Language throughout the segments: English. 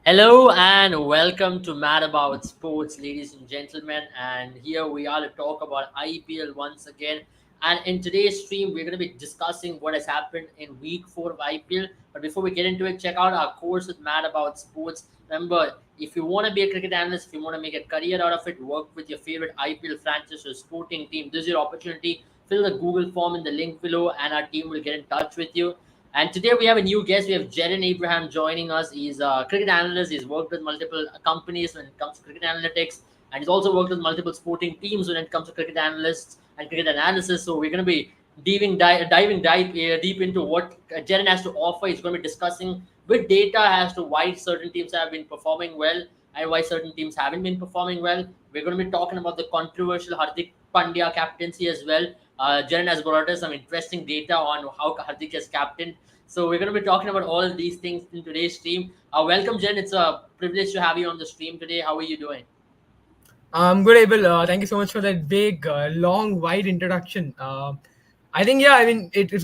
Hello and welcome to Mad About Sports, ladies and gentlemen. And here we are to talk about IPL once again. And in today's stream, we're going to be discussing what has happened in week 4 of IPL. But before we get into it, check out our course with Mad About Sports. Remember, if you want to be a cricket analyst, if you want to make a career out of it, work with your favorite IPL franchise or sporting team, this is your opportunity. Fill the Google form in the link below, and our team will get in touch with you. And today we have a new guest. We have Jaren Abraham joining us. He's a cricket analyst. He's worked with multiple companies when it comes to cricket analytics, and he's also worked with multiple sporting teams when it comes to cricket analysts and cricket analysis. So we're going to be diving deep into what Jaren has to offer. He's going to be discussing with data as to why certain teams have been performing well and why certain teams haven't been performing well. We're going to be talking about the controversial Hardik Pandya captaincy as well. Jaren has brought us some interesting data on how Hardik is captain. So we're going to be talking about all of these things in today's stream. Welcome, Jen. It's a privilege to have you on the stream today. How are you doing? I'm good, Abel. Thank you so much for that big, long, wide introduction. It's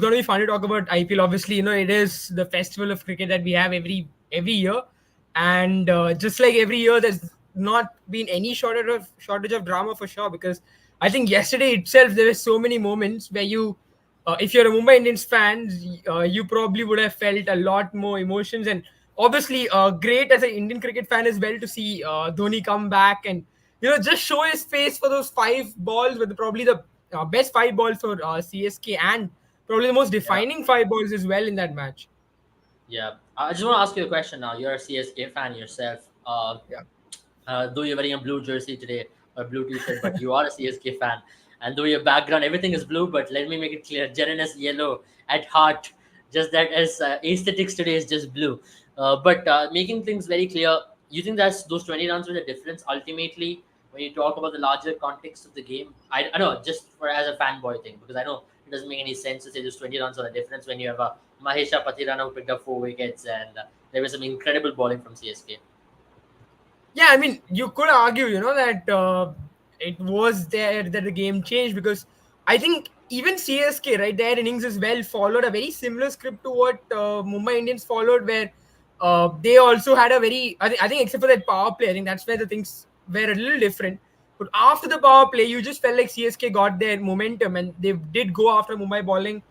going to be fun to talk about IPL. Obviously, it is the festival of cricket that we have every year, and just like every year, there's not been any shortage of drama for sure. Because I think yesterday itself there were so many moments where if you're a Mumbai Indians fan, you probably would have felt a lot more emotions. And obviously, great as an Indian cricket fan as well to see Dhoni come back and just show his face for those five balls, with probably the best five balls for CSK, and probably the most Yeah, defining five balls as well in that match. yeah. I just want to ask you a question now. You're a CSK fan yourself. Yeah. Though you're wearing a blue jersey today or blue t-shirt, but you are a CSK fan. And though your background, everything is blue, but let me make it clear, Jaren is yellow at heart. Just that as aesthetics today is just blue. But making things very clear, you think that's those 20 runs were the difference ultimately when you talk about the larger context of the game? I know just for as a fanboy thing, because I know it doesn't make any sense to say those 20 runs are the difference when you have a Mahesha Patirana who picked up 4 wickets and there was some incredible bowling from CSK. Yeah, I mean, you could argue, that it was there that the game changed, because I think even CSK, right, their innings as well followed a very similar script to what Mumbai Indians followed, where they also had a very, I think, except for that power play, I think that's where the things were a little different. But after the power play, you just felt like CSK got their momentum and they did go after Mumbai bowling.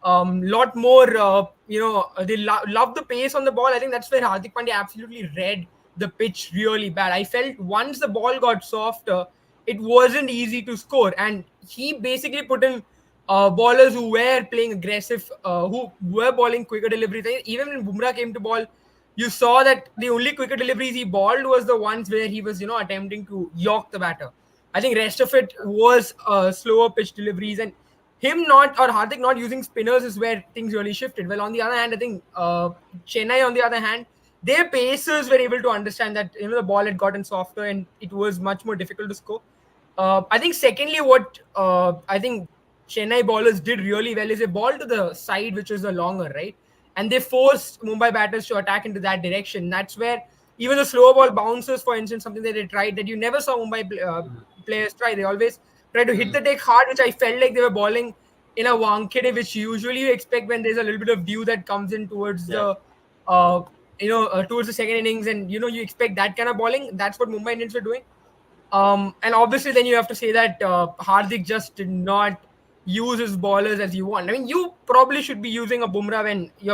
Lot more, they love the pace on the ball. I think that's where Hardik Pandya absolutely read the pitch really bad. I felt once the ball got softer, it wasn't easy to score, and he basically put in bowlers who were playing aggressive, who were bowling quicker deliveries. Even when Bumrah came to ball, you saw that the only quicker deliveries he bowled was the ones where he was, attempting to york the batter. I think rest of it was slower pitch deliveries, and him not or Hardik not using spinners is where things really shifted. Well, on the other hand, I think Chennai, on the other hand, their pacers were able to understand that the ball had gotten softer and it was much more difficult to score. I think secondly, what I think Chennai bowlers did really well is a ball to the side, which was the longer, right, and they forced Mumbai batters to attack into that direction. That's where even the slower ball bouncers, for instance, something that they tried that you never saw players try. They always try to hit Mhm. the deck hard, which I felt like they were bowling in a Wankede, which usually you expect when there's a little bit of dew that comes in towards Yeah. uh, towards the second innings, and you expect that kind of bowling. That's what Mumbai Indians were doing. And obviously, then you have to say that Hardik just did not use his bowlers as you want. I mean, you probably should be using a Bumrah when the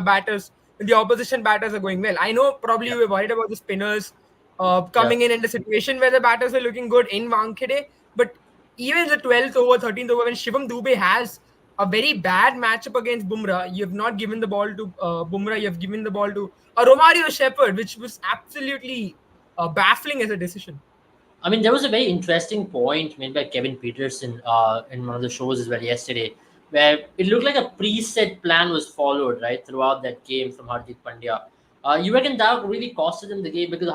opposition batters are going well. I know probably Yeah. you were worried about the spinners Yeah. coming in the situation where the batters were looking good in Wankhede, but even the 12th over, 13th over, when Shivam Dubey has a very bad matchup against Bumrah, you have not given the ball to Bumrah, you have given the ball to Romario Shepherd, which was absolutely baffling as a decision. I mean, there was a very interesting point made by Kevin Peterson in one of the shows as well yesterday, where it looked like a preset plan was followed right throughout that game from Hardik Pandya. You reckon that really costed them the game because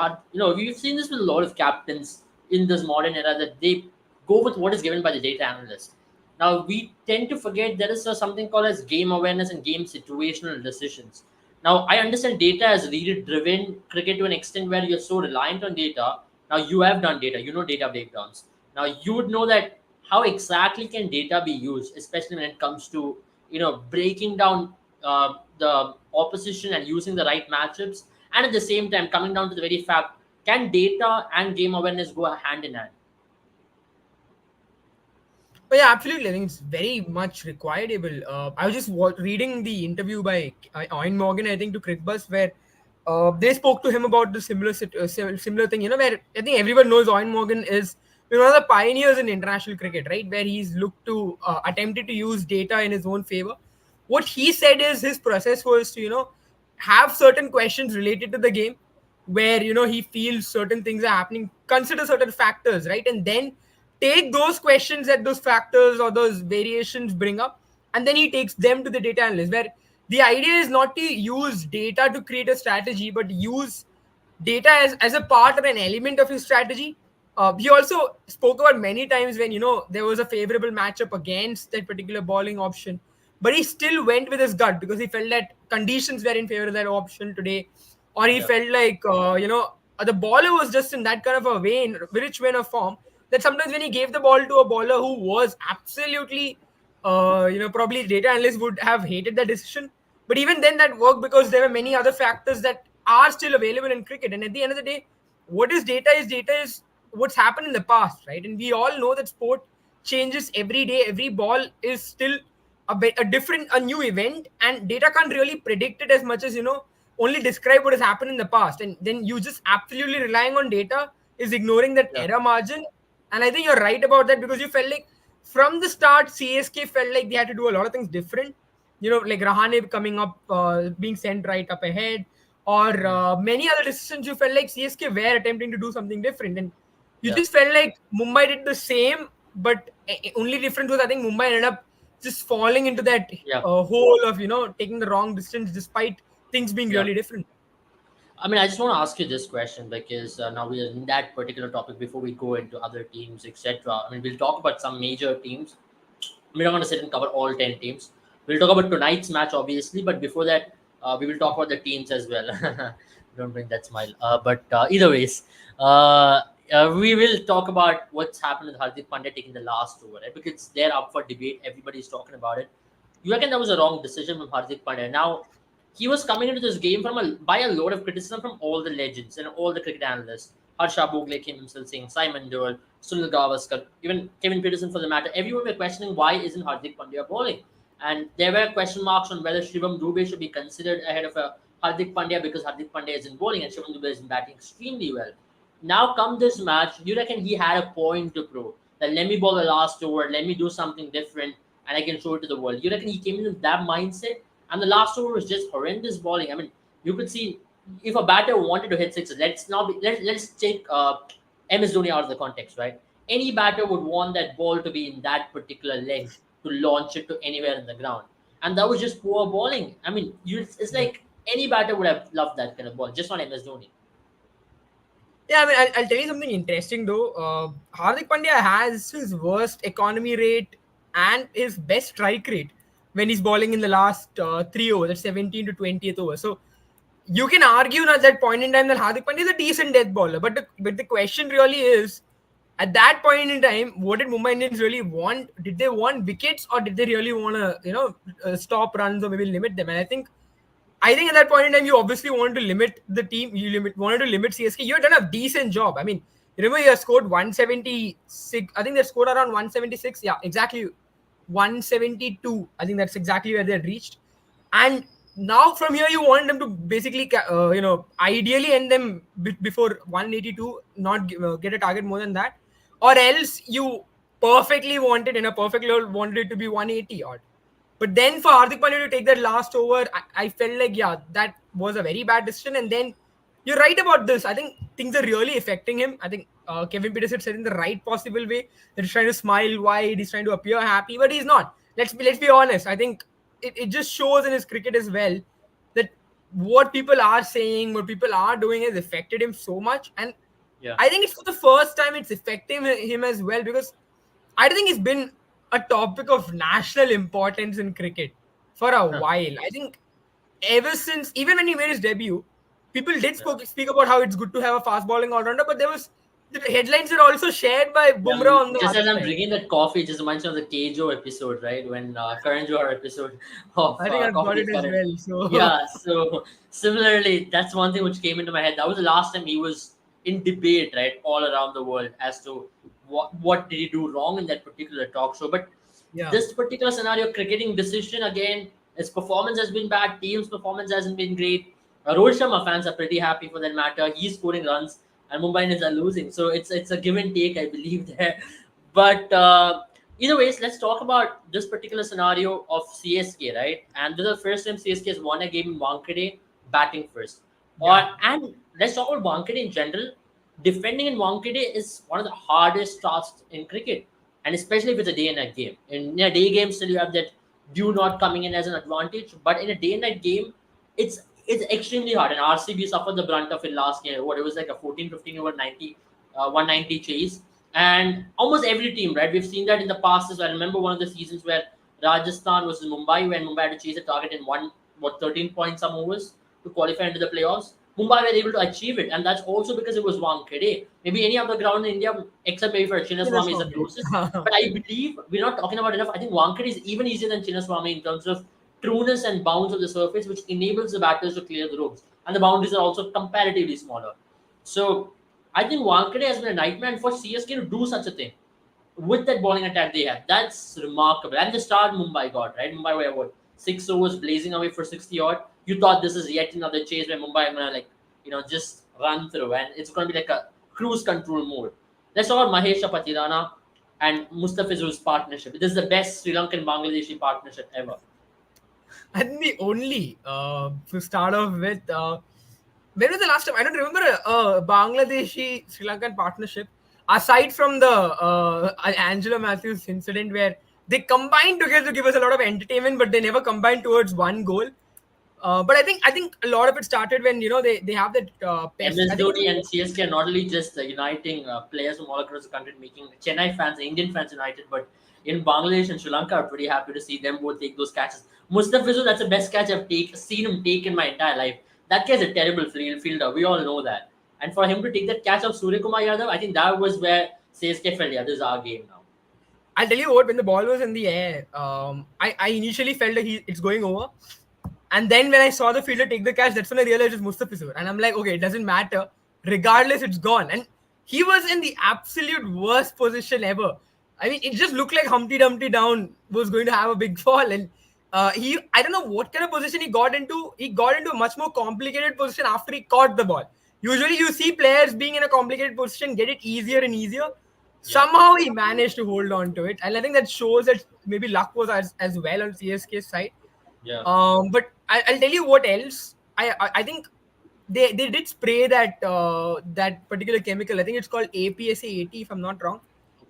we've seen this with a lot of captains in this modern era that they go with what is given by the data analyst. Now we tend to forget there is something called as game awareness and game situational decisions. Now I understand data is really driven cricket to an extent where you're so reliant on data. Now you have done data, you know data breakdowns. Now you would know that how exactly can data be used, especially when it comes to breaking down the opposition and using the right matchups. And at the same time, coming down to the very fact, can data and game awareness go hand in hand? But yeah, absolutely. I think it's very much requireable. I was just reading the interview by Owen Morgan, I think, to Crickbus, where they spoke to him about the similar thing. Where I think everyone knows Owen Morgan is one of the pioneers in international cricket, right? Where he's looked to attempted to use data in his own favor. What he said is his process was to have certain questions related to the game, where he feels certain things are happening, consider certain factors, right, and then take those questions that those factors or those variations bring up, and then he takes them to the data analyst, where the idea is not to use data to create a strategy, but use data as a part or an element of his strategy. He also spoke about many times when there was a favorable matchup against that particular bowling option, but he still went with his gut because he felt that conditions were in favor of that option today, or he Yeah, felt like the bowler was just in that kind of a vein, rich vein of form, that sometimes when he gave the ball to a bowler who was absolutely probably data analysts would have hated that decision, but even then that worked because there were many other factors that are still available in cricket. And at the end of the day, what is data is what's happened in the past, right? And we all know that sport changes every day. Every ball is still a new event, and data can't really predict it as much as only describe what has happened in the past. And then you just absolutely relying on data is ignoring that yeah, error margin. And I think you're right about that, because you felt like from the start CSK felt like they had to do a lot of things different, like Rahane coming up, being sent right up ahead, or mm, many other decisions. You felt like CSK were attempting to do something different, and you yeah, just felt like Mumbai did the same, but only difference was I think Mumbai ended up just falling into that yeah. hole of taking the wrong distance despite things being Yeah. really different. I mean, I just want to ask you this question because now we are in that particular topic before we go into other teams, etc. I mean, we'll talk about some major teams. We're not going to sit and cover all 10 teams. We'll talk about tonight's match, obviously, but before that, we will talk about the teams as well. Don't bring that smile. But either ways, we will talk about what's happened with Hardik Pandya taking the last over, right? Because they're up for debate. Everybody's talking about it. You reckon that was a wrong decision from Hardik Pandya? Now, he was coming into this game by a lot of criticism from all the legends and all the cricket analysts. Harsha Bhogle came himself saying, Simon Dewar, Sunil Gavaskar, even Kevin Peterson for the matter. Everyone were questioning why isn't Hardik Pandya bowling? And there were question marks on whether Shivam Dube should be considered ahead of Hardik Pandya because Hardik Pandya isn't bowling and Shivam Dube isn't batting extremely well. Now, come this match, you reckon he had a point to prove that let me bowl the last over, let me do something different, and I can show it to the world. You reckon he came in with that mindset? And the last over was just horrendous bowling. I mean, you could see if a batter wanted to hit sixes. Let's take MS Dhoni out of the context, right? Any batter would want that ball to be in that particular length to launch it to anywhere in the ground, and that was just poor bowling. I mean, it's like any batter would have loved that kind of ball, just not MS Dhoni. Yeah, I mean, I'll tell you something interesting though. Hardik Pandya has his worst economy rate and his best strike rate when he's bowling in the last 3 overs, that's 17 to 20th over. So you can argue at that point in time that Hardik Pandya is a decent death bowler, but the question really is, at that point in time, what did Mumbai Indians really want? Did they want wickets, or did they really want to stop runs or maybe limit them? And I think at that point in time, you obviously wanted to limit the team. Wanted to limit CSK. You had done a decent job. I mean, remember you scored 176. I think they scored around 176. Yeah, exactly. 172. I think that's exactly where they had reached. And now from here, you want them to basically, ideally end them before 182, not get a target more than that, or else you perfectly wanted in a perfect level wanted it to be 180 odd. But then for Hardik Pandya to take that last over, I felt like, yeah, that was a very bad decision. And then you're right about this. I think things are really affecting him. I think Kevin Peterson said in the right possible way that he's trying to smile wide, he's trying to appear happy, but he's not. Let's be honest. I think it just shows in his cricket as well that what people are saying, what people are doing has affected him so much. And Yeah, I think it's for the first time it's affecting him as well, because I think it's been a topic of national importance in cricket for a while. I think ever since, even when he made his debut, people did yeah, speak about how it's good to have a fast bowling all rounder, but there was the headlines are also shared by Yeah, Bumrah on the just other as I'm side. drinking that coffee, just reminds me of the Kejo episode, right? When Karan Johar episode of I think I've got Coffee it is as Karan. well. So Yeah, so similarly, that's one thing which came into my head. That was the last time he was in debate, right, all around the world as to what did he do wrong in that particular talk show. But yeah, this particular scenario, cricketing decision again, his performance has been bad. Team's performance hasn't been great. Rohit Sharma fans are pretty happy for that matter. He's scoring runs, and Mumbai Indians are losing. So it's a give and take, I believe there. But either ways, let's talk about this particular scenario of CSK, right? And this is the first time CSK has won a game in Wankhede batting first. Or yeah, and let's talk about Wankhede in general. Defending in Wankhede is one of the hardest tasks in cricket, and especially if it's a day and night game. In a day game, still you have that dew not coming in as an advantage, but in a day and night game, it's extremely hard. And RCB suffered the brunt of it last year. What it was like a 14-15 over 90, 190 chase, and almost every team, right? We've seen that in the past as well. I remember one of the seasons where Rajasthan versus Mumbai, when Mumbai had to chase a target in 13 points some overs to qualify into the playoffs. Mumbai were able to achieve it, and that's also because it was Wankhede. Maybe any other ground in India, except maybe for Chinnaswamy, is the Chinnaswamy. closest. But I believe we're not talking about enough. I think Wankhede is even easier than Chinnaswamy in terms of trueness and bounce of the surface, which enables the batters to clear the ropes. And the boundaries are also comparatively smaller. So I think Wankhede has been a nightmare, and for CSK to do such a thing with that bowling attack they have, that's remarkable. And the start Mumbai got, right? Mumbai were what, 6 overs blazing away for 60 odd. You thought this is yet another chase where Mumbai are gonna, like, just run through, and it's gonna be like a cruise control mode. Let's talk about Mahesh Patirana and Mustafizur's partnership. This is the best Sri Lankan Bangladeshi partnership ever. I think the only to start off with. When was the last time? I don't remember a Bangladeshi Sri Lankan partnership aside from the Angelo Matthews incident where they combined together to give us a lot of entertainment, but they never combined towards one goal. But I think a lot of it started when they have that pest. MS I think it's Dhoni and CSK are not only just uniting players from all across the country, making Chennai fans, Indian fans united, but in Bangladesh and Sri Lanka are pretty happy to see them both take those catches. Mustafizur, that's the best catch I've seen him take in my entire life. That guy's a terrible fielder. We all know that. And for him to take that catch of Surya Kumar Yadav, I think that was where CSK felt, yeah, this is our game now. I'll tell you what, when the ball was in the air, I initially felt like it's going over. And then when I saw the fielder take the catch, that's when I realized it's Mustafizur. And I'm like, okay, it doesn't matter. Regardless, it's gone. And he was in the absolute worst position ever. I mean, it just looked like Humpty Dumpty Down was going to have a big fall. And I don't know what kind of position he got into. He got into a much more complicated position after he caught the ball. Usually, you see players being in a complicated position get it easier and easier. Yeah, Somehow he managed to hold on to it, and I think that shows that maybe luck was as well on CSK's side. yeah, But I'll tell you what else. I think they did spray that particular chemical. I think it's called APSA 80, if I'm not wrong.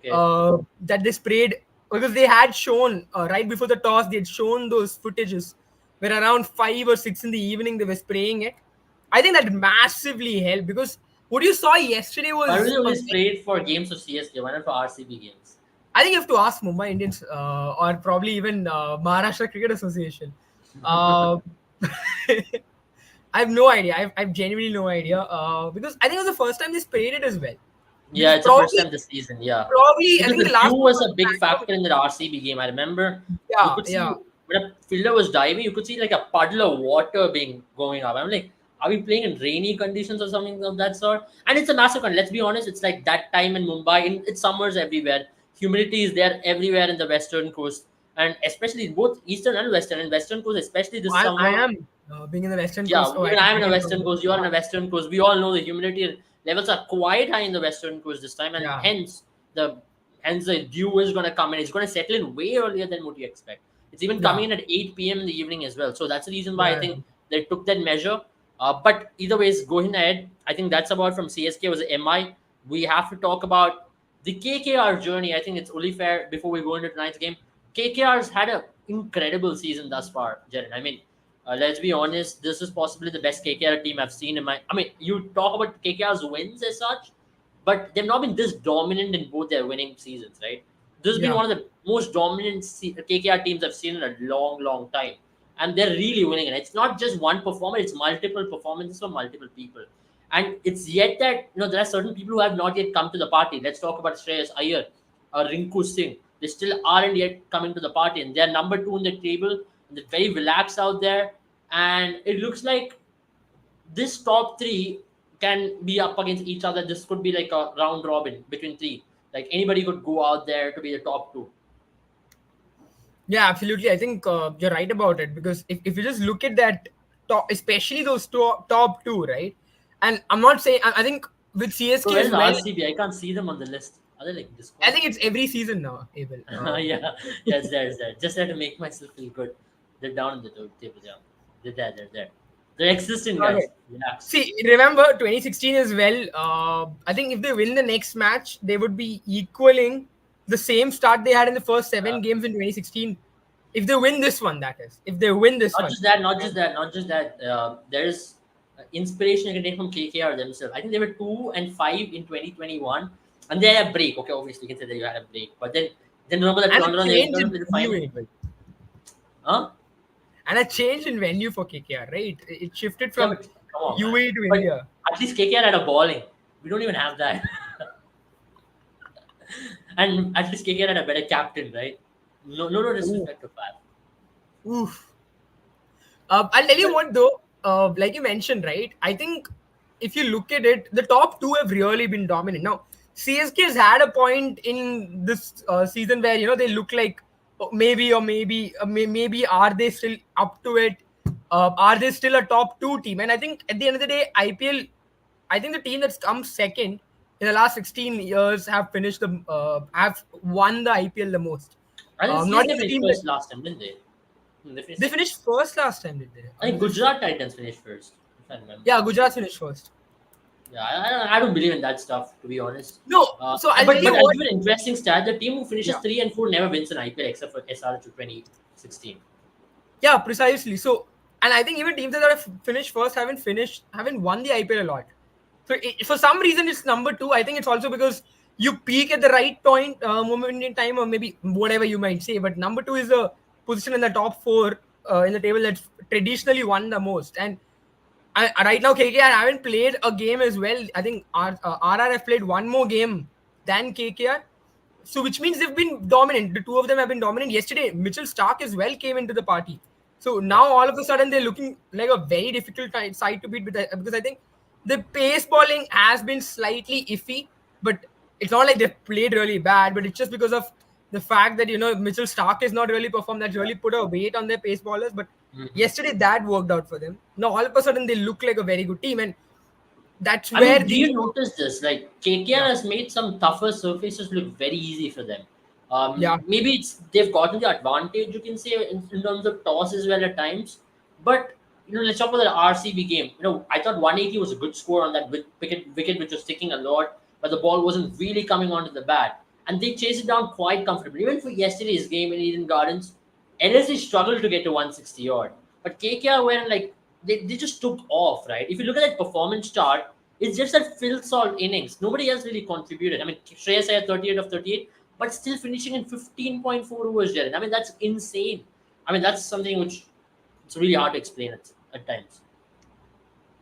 okay. That they sprayed because they had shown right before the toss. They had shown those footages where around 5 or 6 in the evening they were spraying it. I think that massively helped because what you saw yesterday Why do was they only spray it for games of CSK? Why not for RCB games? I think you have to ask Mumbai Indians or probably even Maharashtra Cricket Association. Uh, I have no idea. I've genuinely no idea because I think it was the first time they sprayed it as well. Yeah, Because it's the first probably, time this season. Yeah, probably I because think the the dew last one was was a big Bangalore. factor in that RCB game. I remember you Yeah, could see yeah. when a fielder was diving, you could see like a puddle of water being going up. I'm like, are we playing in rainy conditions or something of that sort? And it's a massive one. Let's be honest, it's like that time in Mumbai. It's summers everywhere. Humidity is there everywhere in the western coast, and especially in both eastern and western. And western coast, especially this I summer, am being in the Western Coast. yeah, Oh, even I'm I in a can western probably. coast, you're in a western coast. We all know the humidity levels are quite high in the western coast this time, and Yeah, the the dew is going to come in. It's going to settle in way earlier than what you expect. It's even yeah, coming in at 8 p.m. in the evening as well. So that's the reason why I yeah, think they took that measure. But either ways, going ahead, I think that's about from CSK was MI. We have to talk about the KKR journey. I think it's only fair before we go into tonight's game. KKR's had an incredible season thus far, Jared. I mean, let's be honest, this is possibly the best KKR team I've seen in my. I mean, you talk about KKR's wins as such, but they've not been this dominant in both their winning seasons, right? This has been yeah. one of the most dominant KKR teams I've seen in a long, long time. And they're really winning it. It's not just one performer, it's multiple performances from multiple people. And it's yet that there are certain people who have not yet come to the party. Let's talk about Shreyas Iyer or Rinku Singh. They still aren't yet coming to the party, and they're number two in the table. And they're very relaxed out there, and it looks like this top three can be up against each other. This could be like a round robin between three. Like anybody could go out there to be the top two. Yeah, absolutely. I think you're right about it because if you just look at that top, especially those top two, right? And I'm not saying I think with So CSK where's as well. RCB? I can't see them on the list. Are they like I Discord? think it's every season now, Abel. Yeah, yeah, it's there. Just there to make myself feel good. They're down in the table. Yeah, they're there. They're there. They're existing, Okay. guys. Relax. See, remember 2016 as well. I think if they win the next match, they would be equaling the same start they had in the first Uh, 7 games in 2016. If they win this one, that is. If they win this Not one. just that. Not just that. Not just that. There's inspiration you can take from KKR themselves. I think they were 2-5 in 2021, and they had a break. Okay, obviously you can say that you had a break, but then remember that And a turnaround. They change returned in to the venue, final. Abel. Huh? And a change in venue for KKR, right? It shifted Yeah, from but come on, man. UAE to But India. at least KKR had a bowling. We don't even have that. And at least KKR had a better captain, right? No Ooh. disrespect to Fab. Oof. I'll tell you But what though, like you mentioned, right? I think if you look at it, the top two have really been dominant. Now, CSK has had a point in this season where they look like maybe are they still up to it? Are they still a top two team? And I think at the end of the day, IPL, I think the team that's come second in the last 16 years have won the IPL the most. I think Not CSK even the finished team that first last time, didn't they? They finished they second. finished first last time, did they? I think Gujarat Titans finished first, if I remember. Yeah, Gujarat finished first. Yeah, I don't believe in that stuff, to be honest. No, Uh, so I'll tell but you I'll what. give an interesting stat. The team who finishes Yeah, 3-4 never wins an IPL except for SRH 2016. yeah, precisely. So, and I think even teams that have finished first haven't won the IPL a lot. So, for some reason, it's number two. I think it's also because you peak at the right moment in time, or maybe whatever you might say. But number two is a position in the top four in the table that's traditionally won the most. And right now, KKR haven't played a game as well. I think RR have played one more game than KKR. So, which means they've been dominant. The two of them have been dominant. Yesterday, Mitchell Stark as well came into the party. So Yeah. now all of a sudden they're looking like a very difficult side to beat because I think the pace bowling has been slightly iffy, but it's not like they've played really bad. But it's just because of the fact that Mitchell Stark has not really performed. That's really put a weight on their pace bowlers. But Mhm. yesterday that worked out for them. Now all of a sudden they look like a very good team, and that's I where mean, do these. you notice this? Like KKR Yeah, has made some tougher surfaces look very easy for them. yeah, Maybe they've gotten the advantage, you can say, in terms of toss as well at times. But let's talk about the RCB game. I thought 180 was a good score on that wicket which was sticking a lot, but the ball wasn't really coming onto the bat, and they chased it down quite comfortably. Even for yesterday's game in Eden Gardens, LSE struggled to get to 160 odd, but KKR went like they just took off, right? If you look at that performance chart, it's just that Phil Salt innings. Nobody else really contributed. I mean, Shreyas had 38 of 38, but still finishing in 15.4 overs, Jared. I mean, that's insane. I mean, that's something which it's really hard to explain at times.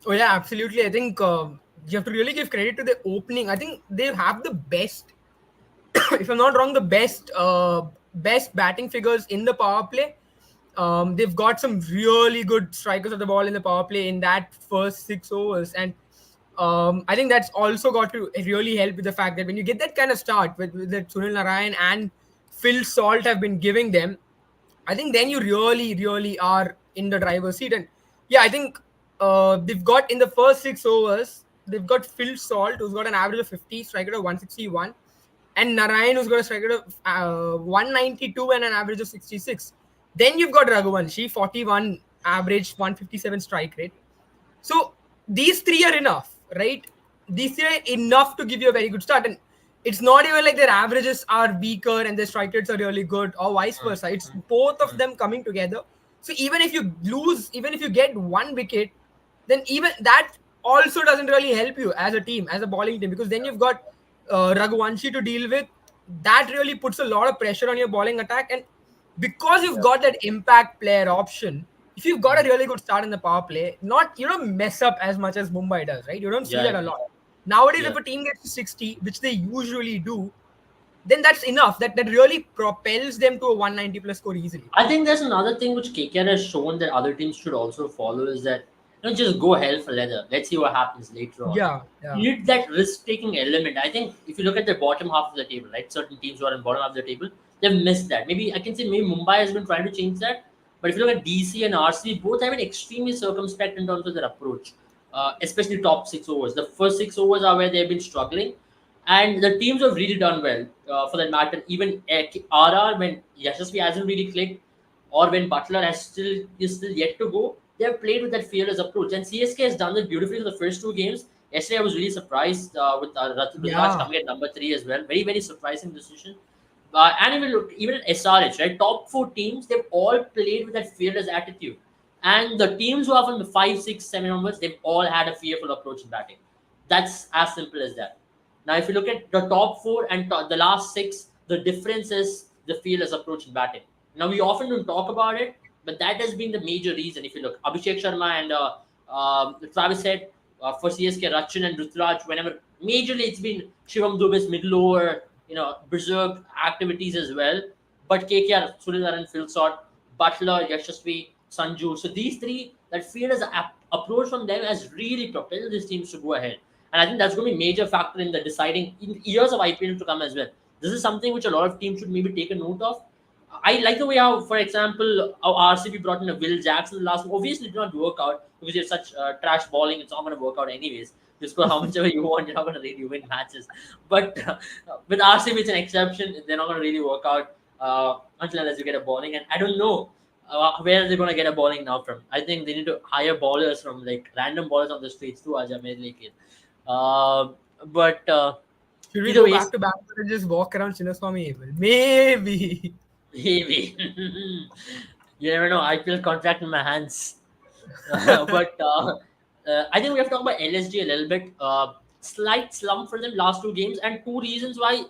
oh yeah, absolutely. I think you have to really give credit to the opening. I think they have the best, if I'm not wrong, the best batting figures in the power play. They've got some really good strikers of the ball in the power play in that first 6 overs, and I think that's also got to really help with the fact that when you get that kind of start with that Sunil Narayan and Phil Salt have been giving them, I think then you really, really are in the driver's seat. And yeah, I think they've got in the first 6 overs, they've got Phil Salt, who's got an average of 50, strike rate of 161, and Narayan, who's got a strike rate of 192 and an average of 66. Then you've got Raghuvanshi, 41 average, 157 strike rate. So these three are enough, right? These three are enough to give you a very good start. And it's not even like their averages are weaker and their strike rates are really good or vice Mm, versa. It's mm, both of mm. them coming together. So even if you lose, even if you get one wicket, then even that also doesn't really help you as a team, as a bowling team, because then you've got Raghuvanshi to deal with. That really puts a lot of pressure on your bowling attack. And because you've Yeah. got that impact player option, if you've got a really good start in the power play, not you don't mess up as much as Mumbai does, right? You don't see Yeah, that a lot. Nowadays, yeah. if a team gets to 60, which they usually do, then that's enough. That really propels them to a 190 plus score easily. I think there's another thing which KKR has shown that other teams should also follow is that just go hell for leather. Let's see what happens later on. Yeah, yeah, You need that risk taking element. I think if you look at the bottom half of the table, right, certain teams who are in bottom half of the table, they've missed that. Maybe I can say maybe Mumbai has been trying to change that, but if you look at DC and RCB, both have been extremely circumspect in terms of their approach, especially top 6 overs. The first 6 overs are where they've been struggling, and the teams have really done well for that matter. Even RR, when Yashasvi hasn't really clicked, or when Butler is still yet to go, they have played with that fearless approach. And CSK has done it beautifully for the first 2 games. Yesterday, I was really surprised with Rutraj yeah, coming at number 3 as well. Very, very surprising decision. And even look, even at SRH, right? Top 4 teams, they've all played with that fearless attitude. And the teams who are from the 5, 6, 7 onwards, they've all had a fearful approach in batting. That's as simple as that. Now, if you look at the top 4 and the last 6, the difference is the fearless approach in batting. Now, we often don't talk about it, but that has been the major reason. If you look, Abhishek Sharma and Travis said for CSK, Rachin and Rutraj, whenever majorly it's been Shivam Dubey's middle over, berserk activities as well. But KKR, Suryanaran, Philsott, Butler, Yashasvi, Sanju. So these three, that fearless approach from them has really propelled these teams to go ahead. And I think that's going to be a major factor in the deciding in years of IPL to come as well. This is something which a lot of teams should maybe take a note of. I like the way how, for example, how RCB brought in a Will Jackson the last one. Obviously, it did not work out because you have such trash bowling. It's not going to work out anyways. You score how much ever you want, you're not going to really win matches. But with RCB, it's an exception. They're not going to really work out until unless you get a bowling. And I don't know where they're going to get a bowling now from. I think they need to hire bowlers from like random bowlers on the streets too, Aja Medleke. But should we either go ways, back to back and just walk around Chinnaswamy? Maybe. maybe. You never know. IPL contract in my hands. But I think we have to talk about LSG a little bit. Slight slump for them last 2 games, and 2 reasons why.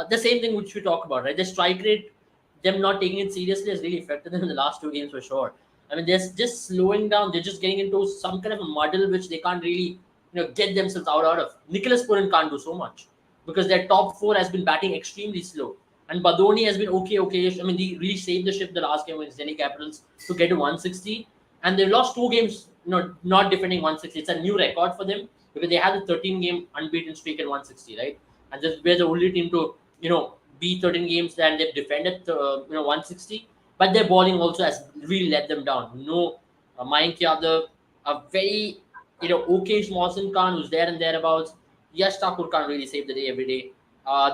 The same thing which we talk about, right? The strike rate, them not taking it seriously, has really affected them in the last 2 games for sure. I mean, they're just slowing down. They're just getting into some kind of a muddle which they can't really, get themselves out of. Nicholas Puran can't do so much because their top 4 has been batting extremely slow. And Badoni has been okay. I mean, they really saved the ship the last game against Delhi Capitals to get to 160, and they've lost 2 games, not defending 160. It's a new record for them because they had a 13-game unbeaten streak at 160, right? And we're the only team to, beat 13 games and they've defended, 160. But their bowling also has really let them down. No, Mayank Yadav, a very, okay Mohsin Khan who's there and thereabouts. Yash Thakur can't really save the day every day.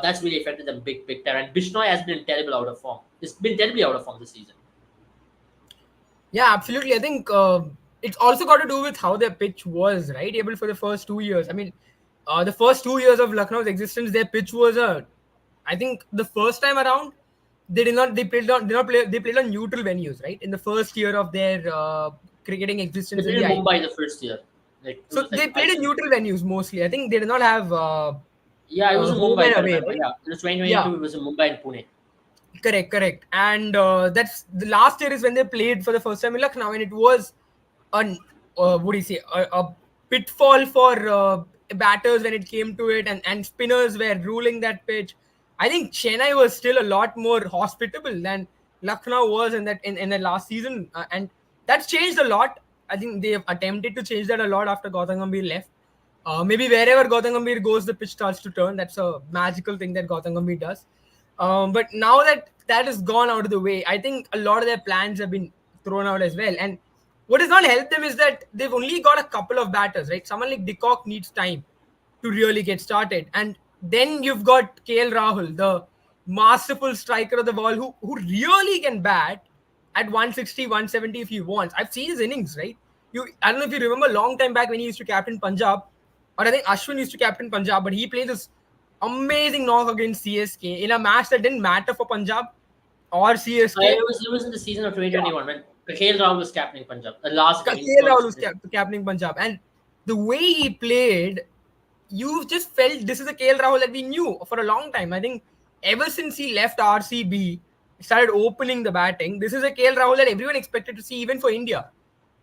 That's really affected them big time. And Bishnoi has been terrible out of form. It's been terribly out of form this season. Yeah, absolutely. I think it's also got to do with how their pitch was, right? Able for the first 2 years. I mean, the first 2 years of Lucknow's existence, their pitch was I think the first time around, they did not. They played on. Did not play. They played on neutral venues, right? In the first year of their cricketing They existence in played the in IPL. Mumbai the first year. Like it So was they like played in neutral venues mostly. I think they did not have yeah, it was in home Mumbai and if I away, remember. right? Yeah, it was Yeah. 2022. It was in Mumbai and Pune. Correct. And that's the last year is when they played for the first time in Lucknow, and it was an what do you say a pitfall for batters when it came to it, and spinners were ruling that pitch. I think Chennai was still a lot more hospitable than Lucknow was in the last season, and that's changed a lot. I think they have attempted to change that a lot after Gautam Gambhir left. Maybe wherever Gautam Gambhir goes, the pitch starts to turn. That's a magical thing that Gautam Gambhir does. But now that that has gone out of the way, I think a lot of their plans have been thrown out as well. And what has not helped them is that they've only got a couple of batters, right? Someone like Decock needs time to really get started. And then you've got KL Rahul, the masterful striker of the ball who really can bat at 160, 170 if he wants. I've seen his innings, right? I don't know if you remember a long time back when he used to captain Punjab, or I think Ashwin used to captain Punjab, but he played this amazing knock against CSK in a match that didn't matter for Punjab or CSK. It was in the season of 2021 when KL Rahul was captaining Punjab. The last game in KL Rahul first. was captaining Punjab, and the way he played, you just felt this is a KL Rahul that we knew for a long time. I think ever since he left RCB, started opening the batting. This is a KL Rahul that everyone expected to see, even for India.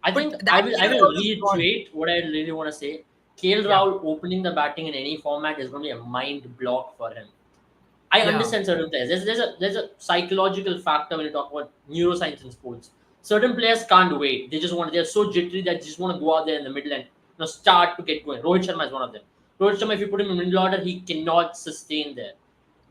I But think that I KL will Rahul is gone. reiterate what I really want to say. KL Yeah, Rahul opening the batting in any format is going to be a mind block for him. I yeah, understand certain players. There's a psychological factor when you talk about neuroscience in sports. Certain players can't wait. They're so jittery that they just want to go out there in the middle and start to get going. Rohit Sharma is one of them. Rohit Sharma, if you put him in middle order, he cannot sustain there.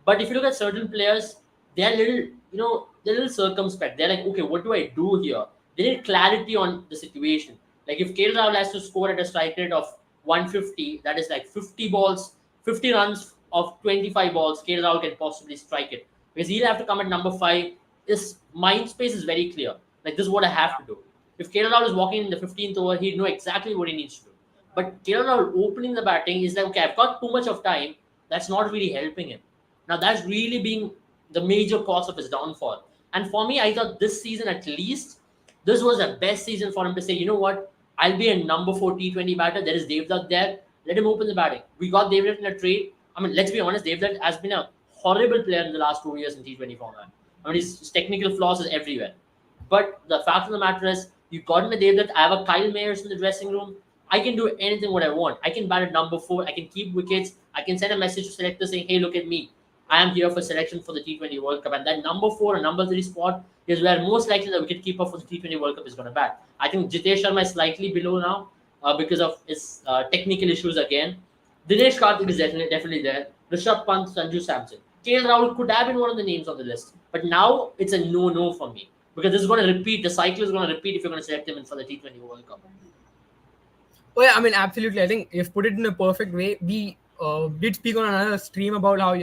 But if you look at certain players, they're little, they're little circumspect. They're like, okay, what do I do here? They need clarity on the situation. Like if KL Rahul has to score at a strike rate of 150, that is like 50 balls, 50 runs of 25 balls, KL Rahul can possibly strike it. Because he'll have to come at number 5. His mind space is very clear. Like this is what I have to do. If KL Rahul is walking in the 15th over, he'd know exactly what he needs to do. But KL Rahul opening the batting is like, okay, I've got too much of time. That's not really helping him. Now that's really being the major cause of his downfall. And for me, I thought this season at least, this was the best season for him to say, you know what, I'll be a number 4 T20 batter. There is Devdutt there. Let him open the batting. We got Devdutt in a trade. I mean, let's be honest, Devdutt has been a horrible player in the last 2 years in T20 format. I mean, his technical flaws is everywhere. But the fact of the matter is, you got in a Devdutt. I have a Kyle Mayers in the dressing room. I can do anything what I want. I can bat at number 4. I can keep wickets. I can send a message to selectors saying, hey, look at me. I am here for selection for the T20 World Cup. And that number 4 and number 3 spot is where most likely the wicket keeper for the T20 World Cup is going to bat. I think Jitesh Sharma is slightly below now because of his technical issues again. Dinesh Karthik is definitely there. Rishabh Pant, Sanju Samson. KL Rahul could have been one of the names on the list. But now it's a no-no for me. Because this is going to repeat. The cycle is going to repeat if you're going to select him in for the T20 World Cup. oh yeah, I mean, absolutely. I think you've put it in a perfect way. We did speak on another stream about how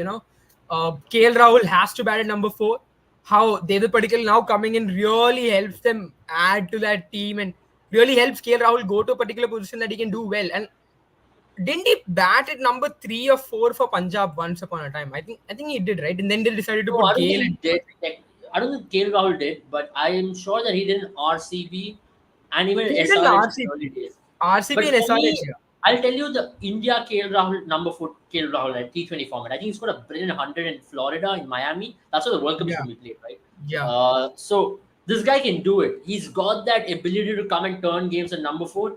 KL Rahul has to bat at number 4. How David Padikkal now coming in really helps them add to that team and really helps KL Rahul go to a particular position that he can do well. And didn't he bat at number 3 or 4 for Punjab once upon a time? I think he did, right? And then they decided to No, I put don't think Gale he in. did. I don't think KL Rahul did, but I am sure that he did in RCB and even He did in SRH in the early RCB, days. RCB But and for SRH. me, I'll tell you the India KL Rahul number 4 KL Rahul at T20 format. I think he's got a brilliant 100 in Florida in Miami. That's where the World Cup is Yeah, going to be played, right? yeah, So this guy can do it. He's got that ability to come and turn games at number 4,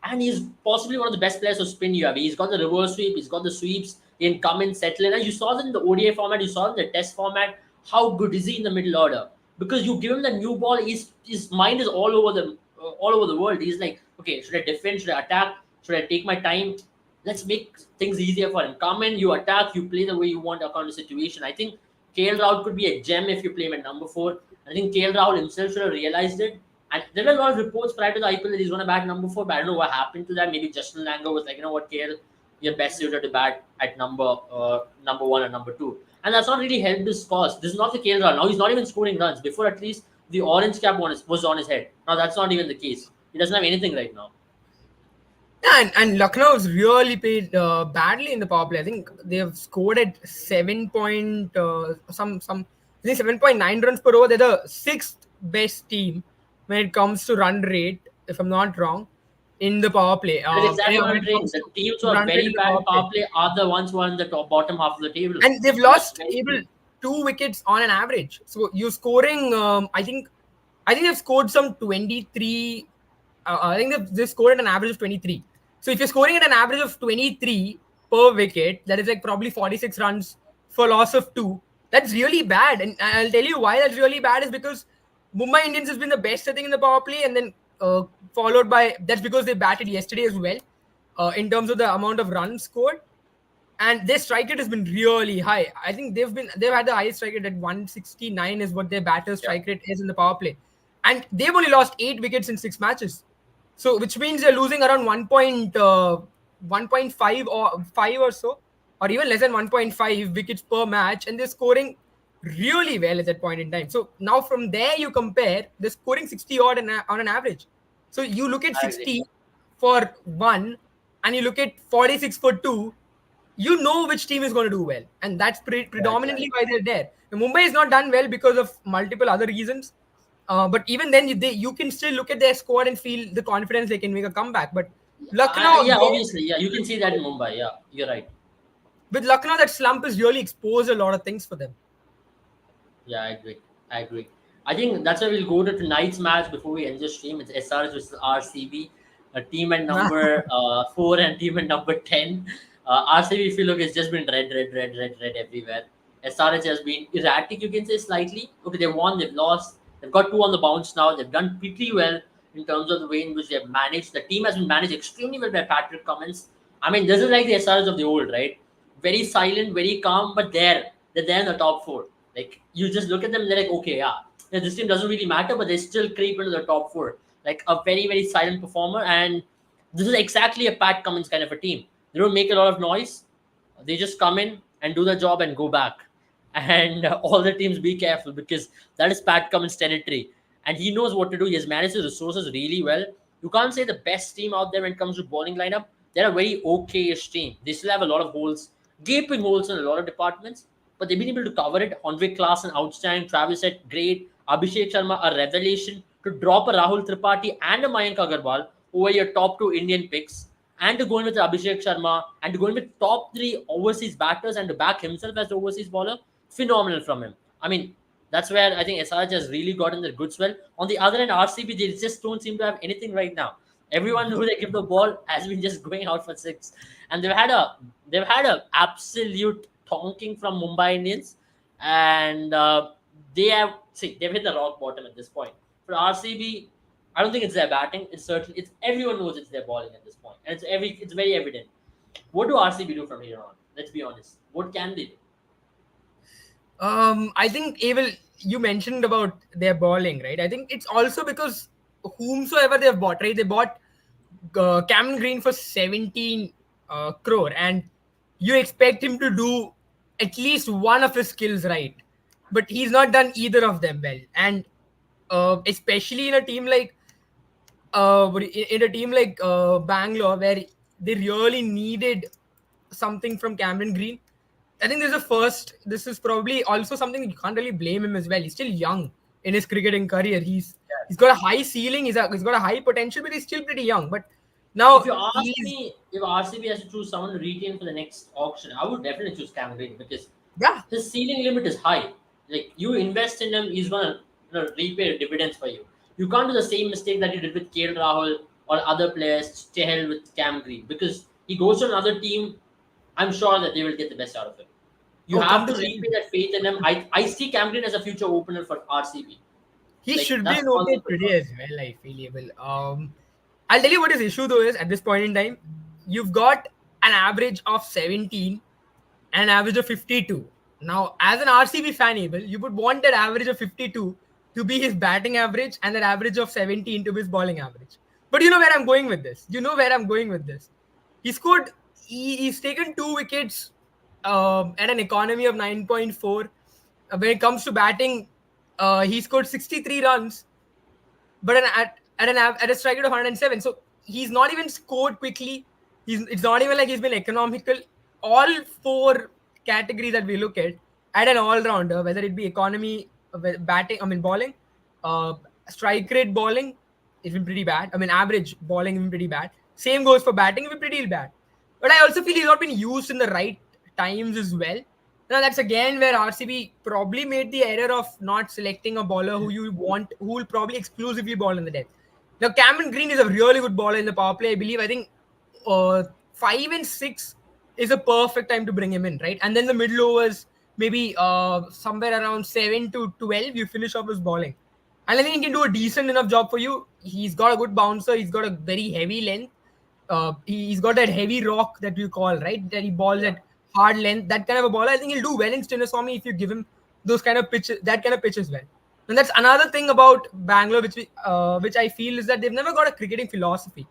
and he's possibly one of the best players of spin you have. He's got the reverse sweep. He's got the sweeps. He can come in, settle in. And you saw that in the ODI format. You saw it in the Test format. How good is he in the middle order? Because you give him the new ball, his mind is all over the world. He's like, okay, should I defend? Should I attack? Should I take my time? Let's make things easier for him. Come in, you attack, you play the way you want according to the situation. I think KL Rahul could be a gem if you play him at number 4. I think KL Rahul himself should have realized it. And there were a lot of reports prior to the IPL that he's going to bat number 4, but I don't know what happened to that. Maybe Justin Langer was like, you know what, KL, you're best suited to bat at number 1 and number 2. And that's not really helped his cause. This is not the KL Rahul. Now he's not even scoring runs. Before, at least, the orange cap was on his head. Now that's not even the case. He doesn't have anything right now. yeah, and Lucknow's really played badly in the power play. I think they have scored at 7.9 runs per over. They're the sixth best team when it comes to run rate, if I'm not wrong, in the power play. That is exactly what When I'm it saying. comes The to teams who are run rate very in the bad power in play, power play are the ones who are in the bottom half of the table. and they've So that's lost very able clear. 2 wickets on an average. So you're scoring. I think they've scored some 23. I think they've scored at an average of 23. So if you're scoring at an average of 23 per wicket, that is like probably 46 runs for loss of 2. That's really bad. And I'll tell you why that's really bad is because Mumbai Indians has been the best, I think, in the power play, and then followed by that's because they batted yesterday as well in terms of the amount of runs scored, and their strike rate has been really high. I think they've had the highest strike rate at 169 is what their batter Yeah, strike rate is in the power play, and they've only lost 8 wickets in 6 matches. So which means they're losing around 1.5 or 5 or so, or even less than 1.5 wickets per match, and they're scoring really well at that point in time. So now from there you compare, they're scoring 60 odd on an average. So you look at I agree. 60 for one, and you look at 46 for two, you know which team is going to do well, and that's Yeah, predominantly exactly. why they're there. Mumbai is not done well because of multiple other reasons, but even then, you can still look at their squad and feel the confidence they can make a comeback. But Lucknow Yeah, again, obviously. Yeah, you can see that in Mumbai. Yeah, you're right. with Lucknow, that slump has really exposed a lot of things for them. Yeah, I agree. I agree. I think that's why we'll go to tonight's match before we end the stream. It's SRH versus RCB, a team at number 4 and team at number 10. RCB, if you look, it's just been red, red, red, red, red everywhere. SRH has been erratic, you can say, slightly. Okay, they've won, they've lost. They've got two on the bounce now. They've done pretty well in terms of the way in which they've managed. The team has been managed extremely well by Patrick Cummins. I mean, this is like the SRH of the old, right? Very silent, very calm, but they're there in the top four. Like, you just look at them, they're like, okay, yeah, this team doesn't really matter, but they still creep into the top four. Like a very, very silent performer. And this is exactly a Pat Cummins kind of a team. They don't make a lot of noise. They just come in and do the job and go back. And all the teams be careful because that is Pat Cummins' territory. And he knows what to do. He has managed his resources really well. You can't say the best team out there when it comes to bowling lineup. They're a very okay-ish team. They still have a lot of holes, gaping holes in a lot of departments, but they've been able to cover it. Andre Klassen, outstanding. Travis said, great. Abhishek Sharma, a revelation. To drop a Rahul Tripathi and a Mayank Agarwal over your top two Indian picks, and to go in with Abhishek Sharma, and to go in with top three overseas batters, and to back himself as the overseas bowler, phenomenal from him. I mean, that's where I think SRH has really gotten their good swell. On the other hand, RCB, they just don't seem to have anything right now. Everyone who they give the ball has been just going out for six, and they've had a absolute tonking from Mumbai Indians, and they've hit the rock bottom at this point. For RCB, I don't think it's their batting. It's everyone knows it's their bowling at this point, and it's very evident. What do RCB do from here on? Let's be honest. What can they do? I think Abel, you mentioned about their bowling, right? I think it's also because whomsoever they've bought, right? They bought Cameron Green for 17 crore, and you expect him to do at least one of his skills right, but he's not done either of them well. And especially in a team like Bangalore, where they really needed something from Cameron Green. I think this is probably also something that you can't really blame him as well. He's still young in his cricketing career. He's got a high ceiling. He's got a high potential, but he's still pretty young. But If now you ask he's me, if RCB has to choose someone to retain for the next auction, I would definitely choose Cam Green because yeah. his ceiling limit is high. Like, you invest in him, he's gonna repay dividends for you. You can't do the same mistake that you did with KL Rahul or other players to hell with Cam Green because he goes to another team. I'm sure that they will get the best out of him. You Oh, have come to to think, repay that faith in him. I see Cam Green as a future opener for RCB. he Like, should be that's an also okay for today sure. as well. I feel able. I'll tell you what his issue though is at this point in time. You've got an average of 17 and an average of 52. Now, as an RCB fan, Abel, you would want that average of 52 to be his batting average and that average of 17 to be his bowling average. But you know where I'm going with this. You know where I'm going with this. He scored. He's taken 2 wickets at an economy of 9.4. When it comes to batting, he scored 63 runs but at a strike rate of 107. So he's not even scored quickly. It's not even like he's been economical. All four categories that we look at an all rounder, whether it be economy, batting, I mean bowling, uh, strike rate bowling, it's been pretty bad. I mean average bowling has been pretty bad. Same goes for batting, it's been pretty bad. But I also feel he's not been used in the right times as well. Now that's again where RCB probably made the error of not selecting a bowler who you want, who will probably exclusively bowl in the depth. Now Cameron Green is a really good bowler in the power play. I believe. I think 5 and 6 is a perfect time to bring him in, right? And then the middle overs, maybe somewhere around 7 to 12, you finish off his bowling. And I think he can do a decent enough job for you. He's got a good bouncer. He's got a very heavy length. He's got that heavy rock that you call, right? That he balls Yeah. at hard length. That kind of a ball. I think he'll do well in Stinnaswamy if you give him those kind of pitches, that kind of pitch as well. And that's another thing about Bangalore, which I feel is that they've never got a cricketing philosophy.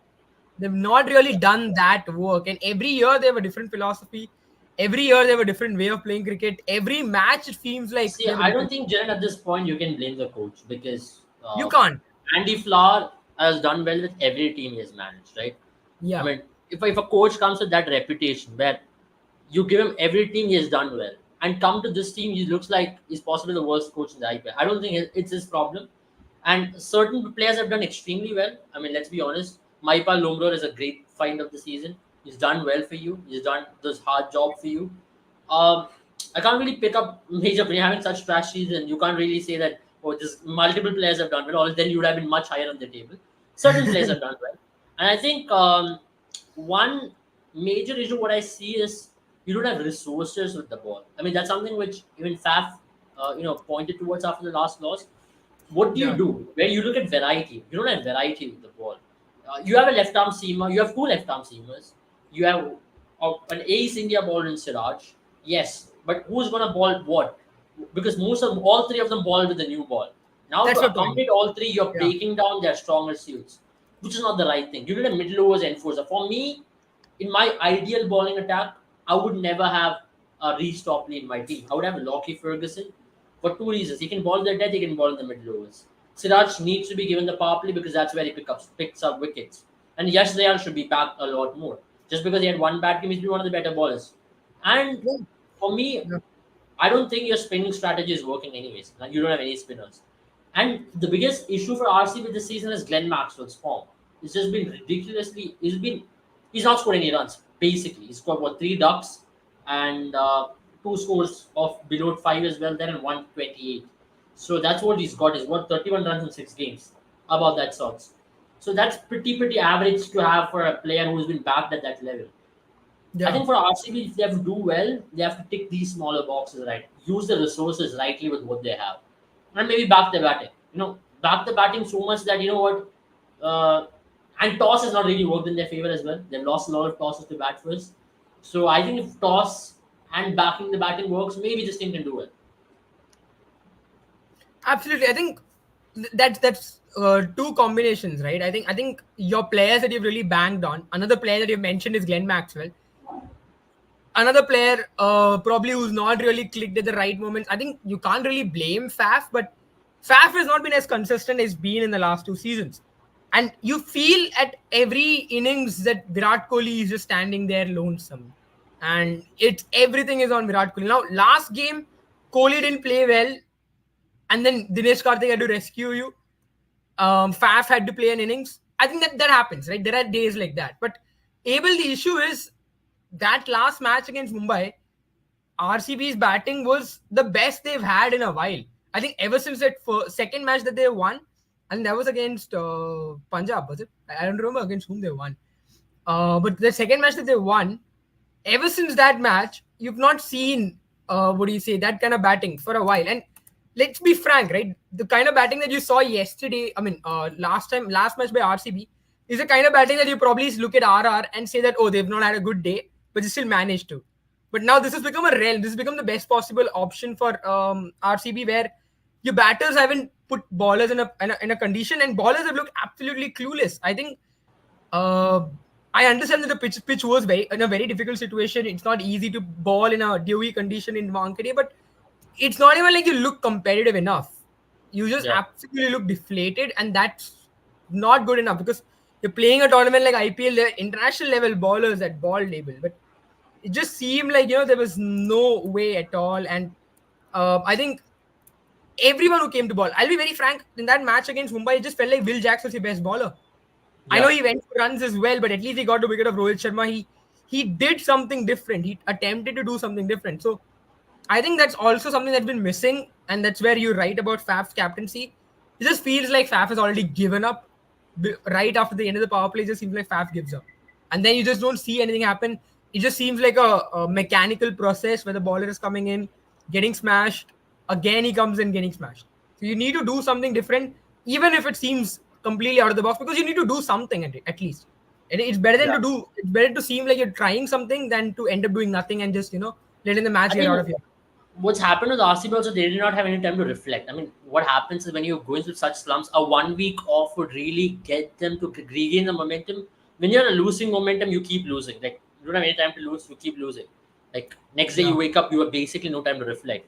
They've not really done that work, and every year they have a different philosophy. Every year they have a different way of playing cricket. Every match it seems like See, they have a I don't different. think, Jared, at this point you can blame the coach because You can't. Andy Flower has done well with every team he has managed, right? I Yeah. mean, if a coach comes with that reputation where you give him every team he has done well, and come to this team, he looks like he's possibly the worst coach in the IPL. I don't think it's his problem. And certain players have done extremely well. I mean, let's be honest. Maipal Lumror is a great find of the season. He's done well for you. He's done this hard job for you. Um, I can't really pick up major when you're having such trash season. You can't really say that oh, this multiple players have done well, or then you would have been much higher on the table. Certain players have done well, and I think one major issue what I see is you don't have resources with the ball. I mean, that's something which even Faf, pointed towards after the last loss. What do you Yeah, do? Where you look at variety, you don't have variety with the ball. You have a left arm seamer, you have two left arm seamers, you have an ace India ball in Siraj. Yes, but who's gonna ball what? Because most of all three of them ball with the new ball. Now to that's my point. accommodate all three, you're Yeah, breaking down their stronger suits, which is not the right thing. You need a middle overs enforcer. For me, in my ideal bowling attack, I would never have a Reece Topley in my team. I would have Lockie Ferguson for two reasons. He can bowl the death, he can bowl in the middle overs. Siraj needs to be given the power play because that's where he picks up wickets. And Yash Dayal should be backed a lot more. Just because he had one bad game, he's been one of the better bowlers. And yeah, for me, yeah. I don't think your spinning strategy is working anyways. Like, you don't have any spinners. And the biggest issue for RCB this season is Glenn Maxwell's form. It's just been ridiculously. He's not scored any runs. Basically, he scored what, three ducks and two scores of below five as well. Then and 128. So that's what he's got. He's got 31 runs in 6 games. About that sorts. So that's pretty average to have for a player who's been backed at that level. I Yeah. think for RCB, if they have to do well, they have to tick these smaller boxes right. Use the resources rightly with what they have, and maybe back the batting. Back the batting so much that you know what. And toss has not really worked in their favor as well. They've lost a lot of tosses to bat first. So I think if toss and backing the batting works, maybe this team can do it. Absolutely. I think that's two combinations, right? I think your players that you've really banged on. Another player that you've mentioned is Glenn Maxwell. Another player, probably who's not really clicked at the right moments. I think you can't really blame Faf, but Faf has not been as consistent as been in the last 2 seasons. And you feel at every innings that Virat Kohli is just standing there lonesome, and it's everything is on Virat Kohli. Now, last game, Kohli didn't play well, and then Dinesh Karthik had to rescue you. Faf had to play an innings. I think that happens, right? There are days like that. But Abel, the issue is that last match against Mumbai, RCB's batting was the best they've had in a while. I think ever since that second match that they won, and that was against Punjab, was it? I don't remember against whom they won. But the second match that they won, ever since that match, you've not seen what do you say, that kind of batting for a while. And let's be frank, right? The kind of batting that you saw yesterday, I mean, last match by RCB, is the kind of batting that you probably look at RR and say that, oh, they've not had a good day, but they still managed to. But now this has become a realm. This has become the best possible option for RCB, where your batters haven't put ballers in a condition, and ballers have looked absolutely clueless. I think uh, I understand that the pitch was very in a very difficult situation. It's not easy to ball in a dewy condition in Wankhede, but it's not even like you look competitive enough. You just Yeah. absolutely look deflated, and that's not good enough because you're playing a tournament like IPL. They're international level ballers at ball table, but it just seemed like there was no way at all. And I think everyone who came to ball, I'll be very frank, in that match against Mumbai, it just felt like Will Jacks was the best bowler. I know Yeah. he went for runs as well, but at least he got a wicket of Rohit Sharma. He did something different. He attempted to do something different. So I think that's also something that's been missing, and that's where you're right about Faf's captaincy. It just feels like Faf has already given up. Right after the end of the power play, it just seems like Faf gives up, and then you just don't see anything happen. It just seems like a mechanical process where the bowler is coming in, getting smashed. Again, he comes in getting smashed. So you need to do something different, even if it seems completely out of the box, because you need to do something at least. And it's better than Yeah. to do. It's better to seem like you're trying something than to end up doing nothing and just letting the match I get out think of your. what's happened with RCB also, they did not have any time to reflect. I mean, what happens is when you're going through such slumps, a 1 week off would really get them to regain the momentum. When you're losing momentum, you keep losing. Like, you don't have any time to lose, you keep losing. Like, next day Yeah. you wake up, you have basically no time to reflect.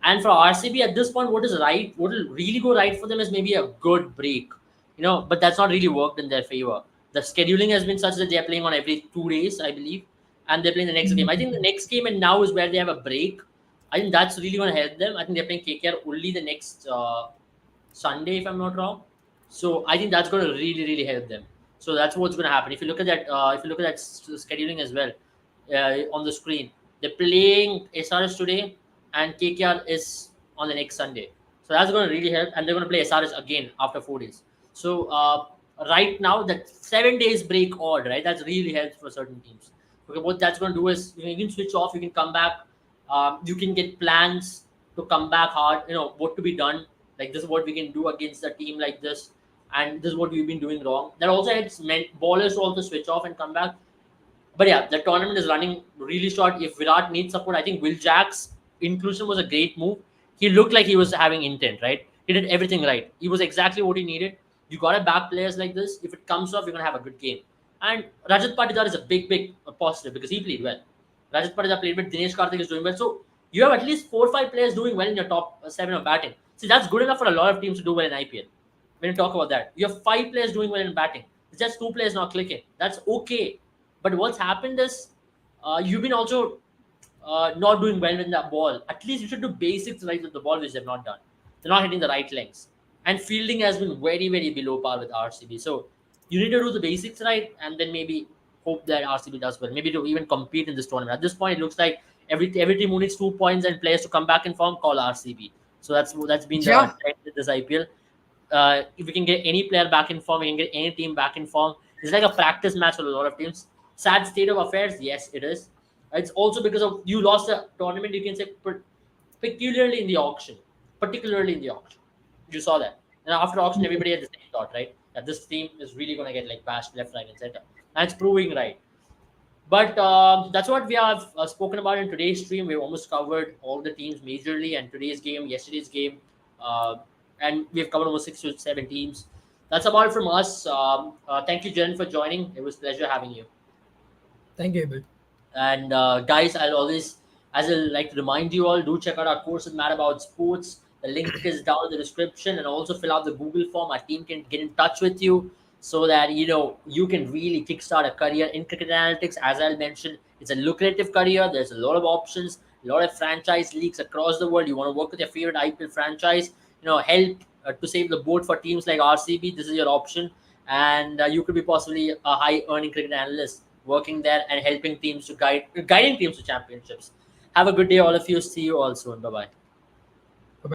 And for RCB at this point, what is right, what will really go right for them is maybe a good break. But that's not really worked in their favor. The scheduling has been such that they are playing on every 2 days, I believe, and they're playing the next game. I think the next game and now is where they have a break. I think that's really going to help them. I think they're playing KKR only the next Sunday, if I'm not wrong. So I think that's going to really, really help them. So that's what's going to happen. If you look at that, scheduling as well on the screen, they're playing SRS today, and KKR is on the next Sunday. So that's going to really help. And they're going to play SRS again after 4 days. So right now, that 7 days break odd, right? That's really helps for certain teams. Okay, what that's going to do is you can switch off, you can come back, you can get plans to come back hard. What to be done. Like this is what we can do against a team like this, and this is what we've been doing wrong. That also helps ballers to also switch off and come back. But yeah, the tournament is running really short. If Virat needs support, I think Will Jack's inclusion was a great move. He looked like he was having intent, right? He did everything right. He was exactly what he needed. You got to back players like this. If it comes off, you're gonna have a good game. And Rajat Patidar is a big positive because he played well. Rajat Patidar played well. Dinesh Karthik is doing well. So you have at least 4 or 5 players doing well in your top seven of batting. See, that's good enough for a lot of teams to do well in IPL. When you talk about that, you have 5 players doing well in batting. It's just 2 players not clicking. That's okay. But what's happened is you've been also not doing well with the ball. At least you should do basics right with the ball, which they've not done. They're not hitting the right lengths. And fielding has been very below par with RCB. So you need to do the basics right and then maybe hope that RCB does well. Maybe to even compete in this tournament. At this point, it looks like every team who needs 2 points and players to come back in form call RCB. So that's been the Yeah, trend with this IPL. If we can get any player back in form, we can get any team back in form. It's like a practice match for a lot of teams. Sad state of affairs, yes, it is. It's also because of you lost a tournament. You can say peculiarly in the auction, particularly in the auction. You saw that, and after auction, everybody had the same thought, right? That this team is really going to get like bashed left, right, and center, and it's proving right. But that's what we have spoken about in today's stream. We've almost covered all the teams majorly, and today's game, yesterday's game, uh, and we've covered almost 6 to 7 teams. That's about it from us. Thank you, Jen, for joining. It was a pleasure having you. thank you, Abel. And guys, I'll always, as I like to remind you all, do check out our course with Mad About Sports. The link is down in the description, and also fill out the Google form. Our team can get in touch with you so that you can really kickstart a career in cricket analytics. As I mentioned, it's a lucrative career. There's a lot of options, a lot of franchise leagues across the world. You want to work with your favorite IPL franchise, help to save the boat for teams like RCB. This is your option, and you could be possibly a high earning cricket analyst working there and helping teams to guiding teams to championships. Have a good day, all of you. See you all soon. Bye bye.